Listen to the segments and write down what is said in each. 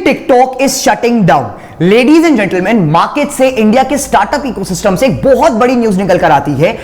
TikTok is shutting down. Ladies and gentleman, market से, India के startup ecosystem से एक बहुत बड़ी न्यूज निकल कर आती है।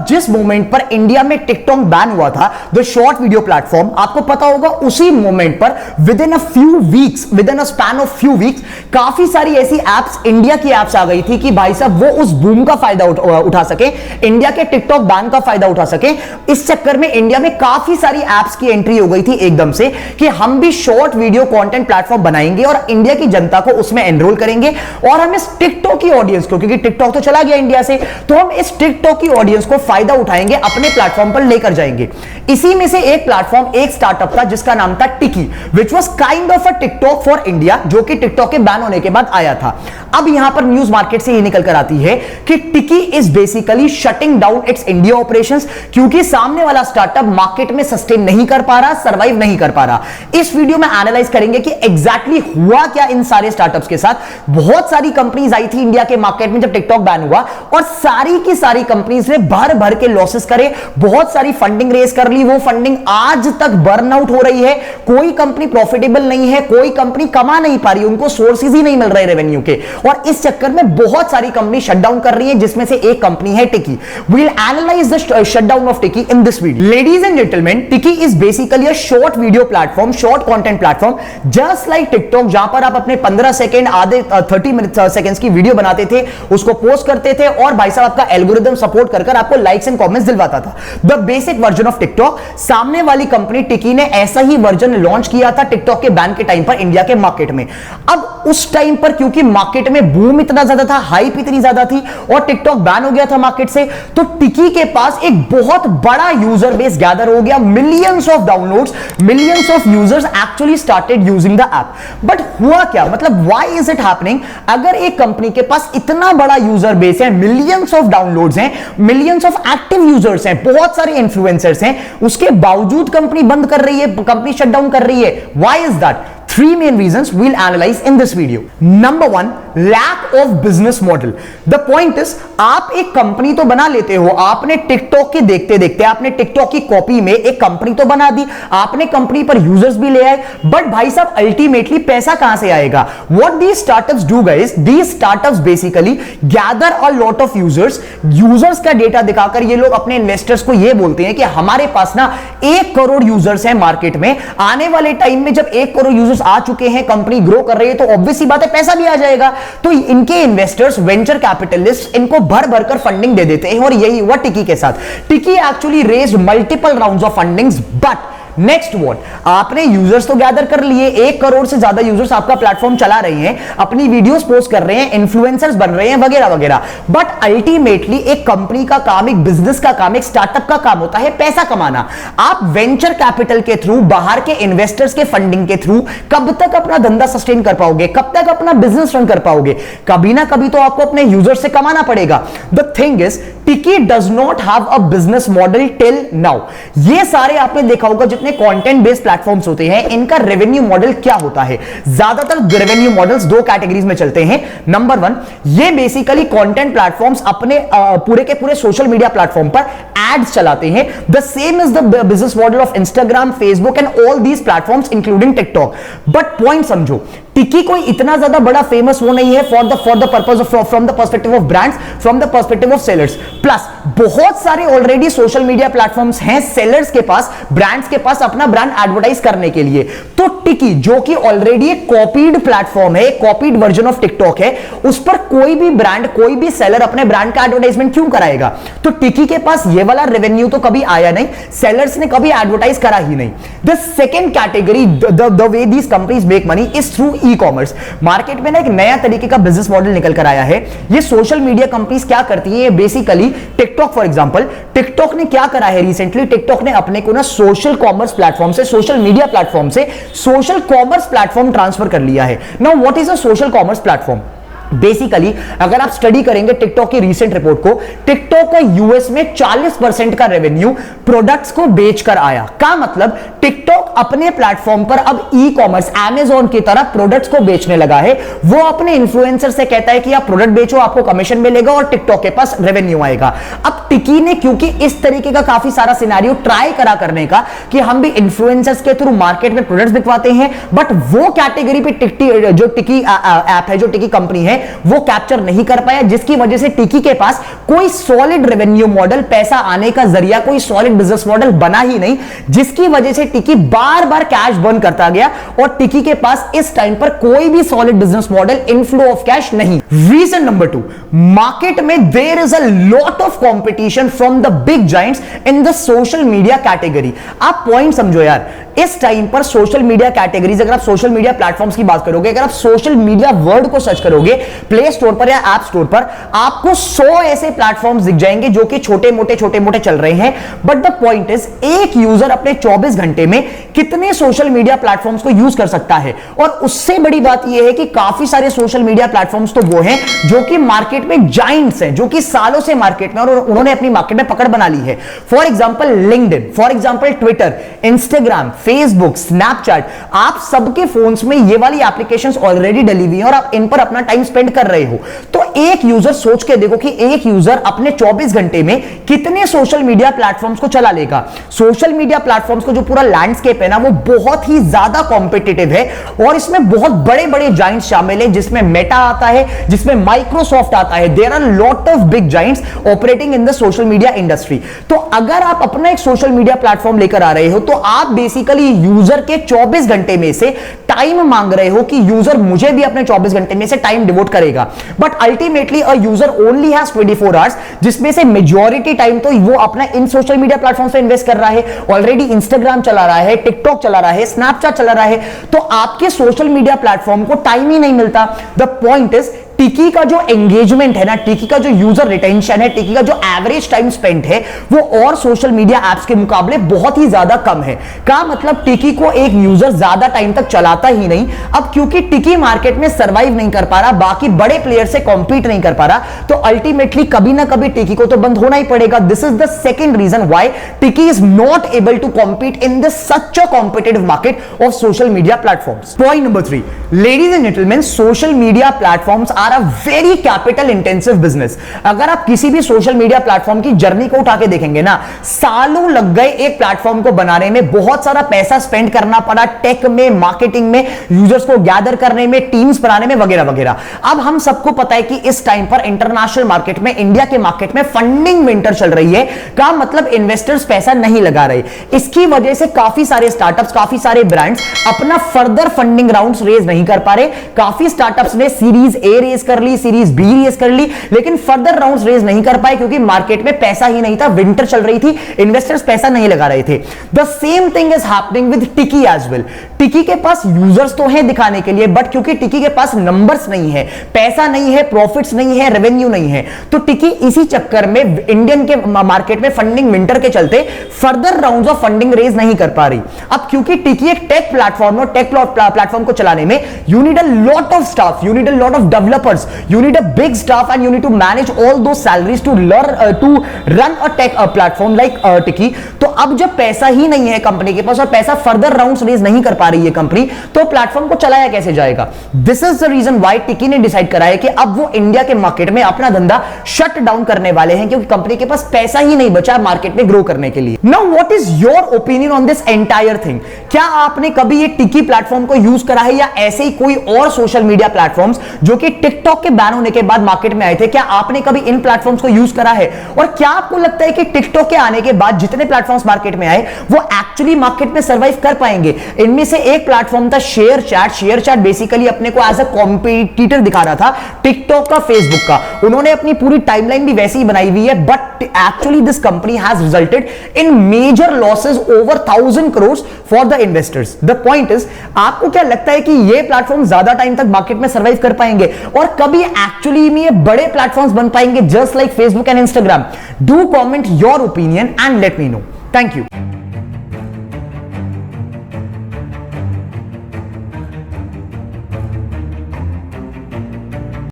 जिस मोमेंट पर इंडिया में टिकटॉक बैन हुआ था, द शॉर्ट वीडियो प्लेटफॉर्म, आपको पता होगा उसी मोमेंट पर with in a span of few weeks काफी सारी ऐसी एप्स, इंडिया की एप्स आ गई थी कि भाई साहब वो उस बूम का फायदा उठा सके, इंडिया के टिकटॉक बैन का फायदा उठा सके। इस चक्कर में इंडिया में काफी सारी एप्स की एंट्री हो गई थी एकदम से कि हम भी शॉर्ट वीडियो कंटेंट प्लेटफॉर्म बनाएंगे और इंडिया की जनता को उसमें एनरोल करेंगे और हम इस टिकटॉक की ऑडियंस को, क्योंकि टिकटॉक तो चला गया इंडिया से, तो हम इस टिकटॉक की ऑडियंस को फायदा उठाएंगे, अपने प्लेटफॉर्म पर लेकर जाएंगे। इसी में से एक प्लेटफॉर्म, एक स्टार्टअप था जिसका नाम था टिकी, which was kind of a TikTok for India, जो कि टिकटॉक के बैन होने के बाद आया था। अब यहां पर न्यूज मार्केट से ये निकल कर आती है कि Tiki is basically shutting down its India operations, क्योंकि सामने वाला स्टार्टअप मार्केट में सस्टेन नहीं कर पा रहा, सर्वाइव नहीं कर पा रहा। इस वीडियो में एनालाइज करेंगे कि एग्जैक्टली हुआ क्या इन सारे स्टार्टअप्स के साथ। बहुत सारी कंपनीज आई थी इंडिया के मार्केट में जब टिकटॉक बैन हुआ और सारी की सारी कंपनीज ने भर भर के लॉसेस करे, बहुत सारी फंडिंग रेज कर ली, वो फंडिंग आज तक बर्न आउट हो रही है। कोई कंपनी प्रॉफिटेबल नहीं है, कोई कंपनी कमा नहीं पा रही, उनको सोर्सेज ही नहीं मिल रहे रेवेन्यू के, और इस चक्कर में बहुत सारी कंपनी शटडाउन कर रही है, जिसमें से एक कंपनी है Tiki. We will analyse the shutdown of Tiki in this video. Ladies and gentleman, Tiki is basically a short video platform, short content platform, just like TikTok, जहां पर आप अपने 15 सेकंड, आधे 30 सेकंड्स की वीडियो बनाते थे, उसको पोस्ट करते थे और भाई साहब आपका एल्गोरिथम सपोर्ट कर आपको लाइक्स एंड कमेंट्स दिलवाता था। The basic version of TikTok. सामने वाली कंपनी टिकी ने ऐसा ही वर्जन लॉन्च किया था टिकटॉक के बैन के टाइम पर इंडिया के मार्केट में। अब उस टाइम पर क्योंकि मार्केट में बूम इतना ज्यादा था, हाइप इतनी ज्यादा थी और टिकटॉक बैन हो गया था मार्केट से, तो टिकी के पास एक बहुत बड़ा यूजर बेस गैदर हो गया, millions of downloads, millions of users actually started using the app. But हुआ क्या, मतलब व्हाई इज इट हैपनिंग? अगर एक कंपनी के पास इतना बड़ा यूजर बेस है, मिलियंस ऑफ डाउनलोड्स हैं, मिलियंस ऑफ एक्टिव यूजर्स हैं, बहुत सारे इन्फ्लुएंसर्स हैं, उसके बावजूद कंपनी बंद कर रही है, कंपनी शटडाउन कर रही है, why is that? Three main reasons we'll analyze in this video. Number one, lack of business model. The point is, आप एक कंपनी तो बना लेते हो, आपने टिकटॉक के देखते देखते आपने टिकटॉक की कॉपी में एक कंपनी तो बना दी, आपने कंपनी पर यूजर्स भी ले आए, बट भाई साहब अल्टीमेटली पैसा कहां से आएगा? What these startups do guys, these startups basically gather a lot of users, users का डेटा दिखाकर ये लोग अपने इन्वेस्टर्स को ये बोलते हैं कि हमारे पास ना 1 करोड़ यूजर्स हैं मार्केट में, आने वाले टाइम में जब 1 करोड़ यूजर्स आ चुके हैं, कंपनी ग्रो कर रही है, तो ऑब्वियस सी बात है पैसा भी आ जाएगा। तो इनके इन्वेस्टर्स, वेंचर कैपिटलिस्ट इनको भर भर कर फंडिंग दे देते हैं और यही हुआ टिकी के साथ। टिकी actually raised multiple rounds of fundings, but next what, आपने यूजर्स तो गैदर कर लिए, 1 करोड़ से ज्यादा यूजर्स आपका प्लेटफॉर्म चला रहे हैं, अपनी वीडियोस पोस्ट कर रहे हैं, इन्फ्लुएंसर्स बन रहे हैं वगैरह वगैरह, बट अल्टीमेटली एक कंपनी का काम, एक बिजनेस का काम, एक स्टार्टअप का काम होता है पैसा कमाना। आप वेंचर कैपिटल के थ्रू, बाहर के इन्वेस्टर्स के फंडिंग के थ्रू कब तक अपना धंधा सस्टेन कर पाओगे, कब तक अपना बिजनेस रन कर पाओगे? कभी ना कभी तो आपको अपने यूजर्स से कमाना पड़ेगा। द थिंग इज, टिकी does not have a business model till now. ये सारे आपने देखा होगा जितने कंटेंट बेस्ड प्लेटफॉर्म्स होते हैं, इनका रेवेन्यू मॉडल क्या होता है? ज्यादातर रेवेन्यू मॉडल्स 2 कैटेगरीज में चलते हैं। नंबर 1, ये बेसिकली कंटेंट प्लेटफॉर्म्स अपने पूरे के पूरे सोशल मीडिया प्लेटफॉर्म पर एड्स चलाते हैं। The same is the business model of Instagram, Facebook and all these platforms including TikTok. But point समझो, टिकी कोई इतना ज्यादा बड़ा फेमस वो नहीं है for the purpose of, from the perspective of brands, from the perspective of sellers. Plus बहुत सारे ऑलरेडी सोशल मीडिया प्लेटफॉर्म्स हैं सेलर्स के पास, ब्रांड्स के पास अपना ब्रांड एडवर्टाइज करने के लिए। तो टिकी, जो कि ऑलरेडी एक कॉपीड प्लेटफॉर्म है, कॉपीड वर्जन ऑफ टिकटॉक है, उस पर कोई भी ब्रांड, कोई भी सेलर अपने ब्रांड का एडवर्टाइजमेंट क्यों कराएगा? तो टिकी के पास ये वाला रेवेन्यू तो कभी आया नहीं, सेलर्स ने कभी एडवर्टाइज करा ही नहीं। The second category, the way these companies make money is through e commerce. Market में ना एक नया तरीके का बिजनेस मॉडल निकल कर आया है। ये सोशल मीडिया कंपनीज क्या करती है, ये basically TikTok for example, TikTok ने क्या करा है रिसेंटली, टिकटॉक ने अपने को ना सोशल कॉमर्स प्लेटफॉर्म से, सोशल मीडिया प्लेटफॉर्म से सोशल कॉमर्स प्लेटफॉर्म ट्रांसफर कर लिया है। Now what is a social commerce platform? Basically अगर आप स्टडी करेंगे टिकटॉक की रीसेंट रिपोर्ट को, टिकटॉक का यूएस में 40% का रेवेन्यू प्रोडक्ट्स को बेचकर आया। का मतलब टिकटॉक अपने प्लेटफॉर्म पर अब ई कॉमर्स अमेज़न की तरह प्रोडक्ट्स को बेचने लगा है। वो अपने इन्फ्लुएंसर से कहता है कि आप प्रोडक्ट बेचो, आपको कमीशन मिलेगा और टिकटॉक के पास रेवेन्यू आएगा। अब टिकी ने क्योंकि इस तरीके का काफी सारा सिनेरियो ट्राई करा करने का कि हम भी इन्फ्लुएंसर्स के थ्रू मार्केट में प्रोडक्ट्स बिकवाते हैं, बट वो कैटेगरी पे जो टिकी ऐप है, जो टिकी कंपनी है, वो कैप्चर नहीं कर पाया, जिसकी वजह से टिकी के पास कोई सॉलिड रेवेन्यू मॉडल, पैसा आने का जरिया, कोई सॉलिड बिजनेस मॉडल बना ही नहीं, जिसकी वजह से टिकी बार बार कैश बर्न करता गया और टिकी के पास इस टाइम पर कोई भी solid business model, inflow of cash नहीं। रीजन नंबर 2, मार्केट में there is a lot of competition from the big giants in the social media category. आप पॉइंट समझो यार, इस टाइम पर सोशल मीडिया कैटेगरीज, अगर आप सोशल मीडिया प्लेटफॉर्म्स की बात करोगे, अगर आप सोशल मीडिया वर्ड को सर्च करोगे प्ले स्टोर पर या ऐप स्टोर पर, आपको 100 ऐसे प्लेटफॉर्म्स दिख जाएंगे जो कि छोटे मोटे चल रहे हैं। बट द पॉइंट इज, एक यूजर अपने 24 घंटे में कितने सोशल मीडिया प्लेटफॉर्म्स को यूज कर सकता है। और उससे बड़ी बात यह है कि काफी सारे सोशल मीडिया प्लेटफॉर्म्स तो वो हैं जो कि मार्केट में जायंट्स हैं, जो कि सालों से मार्केट में, और उन्होंने अपनी मार्केट में पकड़ बना ली है। For example LinkedIn, for example Twitter, Instagram, Facebook, Snapchat, आप सबके फोन्स में ये वाली एप्लीकेशंस ऑलरेडी डली हुई हैं और आप इन पर अपना टाइम स्पेंड कर रहे हो। तो एक यूजर, सोच के देखो कि एक यूजर अपने 24 घंटे में कितने सोशल मीडिया प्लेटफॉर्म्स को चला लेगा। सोशल मीडिया प्लेटफॉर्म्स को जो पूरा लैंडस्केप है ना, वो बहुत ही ज्यादा कॉम्पिटिटिव है और इसमें बहुत बड़े बड़े जायंट्स शामिल हैं, जिसमें मेटा आता है, जिसमें माइक्रोसॉफ्ट आता है। There are lot of big giants operating in the social media industry. तो अगर आप अपना एक सोशल मीडिया प्लेटफॉर्म लेकर आ रहे हो, तो आप बेसिकली यूजर के 24 घंटे में से टाइम मांग रहे हो कि यूजर मुझे भी अपने 24 घंटे में से टाइम डिवोट करेगा। But ultimately a user only has 24 hours, जिसमें से मेजॉरिटी टाइम तो वो अपना इन सोशल मीडिया प्लेटफॉर्म पे इन्वेस्ट कर रहा है। ऑलरेडी इंस्टाग्राम चला रहा है, टिकटॉक चला रहा है, स्नैपचैट चला रहा है, तो आपके सोशल मीडिया प्लेटफॉर्म को टाइम ही नहीं मिलता। द पॉइंट इज, टिकी का जो एंगेजमेंट है ना, टिकी का जो यूजर रिटेंशन है, टिकी का जो एवरेज टाइम स्पेंट है, वो और सोशल मीडिया एप्स के मुकाबले बहुत ही ज्यादा कम है। का मतलब टिकी को एक यूजर ज्यादा टाइम तक चलाता ही नहीं। अब क्योंकि टिकी मार्केट में सर्वाइव नहीं कर पा रहा, बाकी बड़े प्लेयर से कॉम्पीट नहीं कर पा रहा, तो अल्टीमेटली कभी ना कभी टिकी को तो बंद होना ही पड़ेगा। This is the second reason why Tiki is not able to compete in this such a competitive market of social media platforms. Point number 3, ladies and gentleman, social media platforms are a very capital intensive business. अगर आप किसी भी social media platform की journey को उठा के देखेंगे ना, सालों लग गए एक प्लेटफॉर्म को बनाने में, बहुत सारा पैसा स्पेंड करना पड़ा टेक में, मार्केटिंग में, यूजर्स को गैदर करने में, टीम्स बनाने में, वगैरह वगैरह। अब हम सबको पता है कि इस टाइम पर इंटरनेशनल मार्केट में, इंडिया के मार्केट में फंडिंग विंटर चल रही है। का मतलब इन्वेस्टर्स पैसा नहीं लगा रहे। इसकी वजह से काफी सारे स्टार्टअप्स, काफी सारे ब्रांड्स अपना फर्दर फंडिंग राउंड्स रेज नहीं कर पा रहे। काफी स्टार्टअप्स ने सीरीज ए रेज कर ली, सीरीज बी रेज कर ली, लेकिन फर्दर राउंड्स रेज नहीं कर पाए क्योंकि मार्केट में पैसा ही नहीं था, विंटर चल रही थी, इन्वेस्टर्स पैसा नहीं लगा रहे थे। The same thing is happening with टिकी एज वेल। टिकी के पास यूजर्स तो हैं दिखाने के लिए, बट क्योंकि टिकी के पास नंबर्स नहीं है, पैसा नहीं है, प्रॉफिट्स नहीं है, रेवेन्यू नहीं है, तो टिकी इसी चक्कर में इंडियन के मार्केट में फंडिंग विंटर के चलते further rounds of funding raise नहीं कर पा रही। अब क्योंकि टिकी एक टेक प्लेटफॉर्म है, टेक प्लेटफॉर्म को चलाने में you need a lot of staff, you need a lot of developers, you need a big staff and you need to manage all those salaries to run a tech platform like Tiki। तो अब जब पैसा ही नहीं है company के पास और पैसा further rounds raise नहीं कर पा रही है कंपनी, तो प्लेटफॉर्म को चलाया कैसे जाएगा। This is the reason why Tiki ने डिसाइड करा है कि अब वो इंडिया के मार्केट में अपना धंधा शट डाउन करने वाले हैं, क्योंकि कंपनी के पास पैसा ही नहीं बचा मार्केट में ग्रो करने के लिए। Now what is your opinion on this entire thing? क्या आपने कभी ये टिकी प्लेटफॉर्म को यूज करा है, या ऐसे ही कोई और सोशल मीडिया प्लेटफॉर्म्स जो कि टिकटॉक के बैन होने के बाद मार्केट में आए थे, क्या आपने कभी इन प्लेटफॉर्म्स को यूज करा है? और क्या आपको लगता है कि टिकटॉक के आने के बाद जितने प्लेटफॉर्म्स मार्केट में आए वो एक्चुअली मार्केट में सर्वाइव कर पाएंगे? इनमें से एक प्लेटफॉर्म था share chat. Share chat basically अपने को एज अ कॉम्पिटिटर दिखा रहा था टिकटॉक का, फेसबुक का। उन्होंने अपनी पूरी टाइमलाइन भी वैसी ही बनाई हुई है, but actually this company has resulted in major losses over 1000 crore for the investors. The point is, आपको क्या लगता है कि ये प्लेटफॉर्म ज्यादा टाइम तक मार्केट में सर्वाइव कर पाएंगे और कभी एक्चुअली में ये बड़े प्लेटफॉर्म्स बन पाएंगे just like Facebook and Instagram? Do comment your opinion and let me know. Thank you.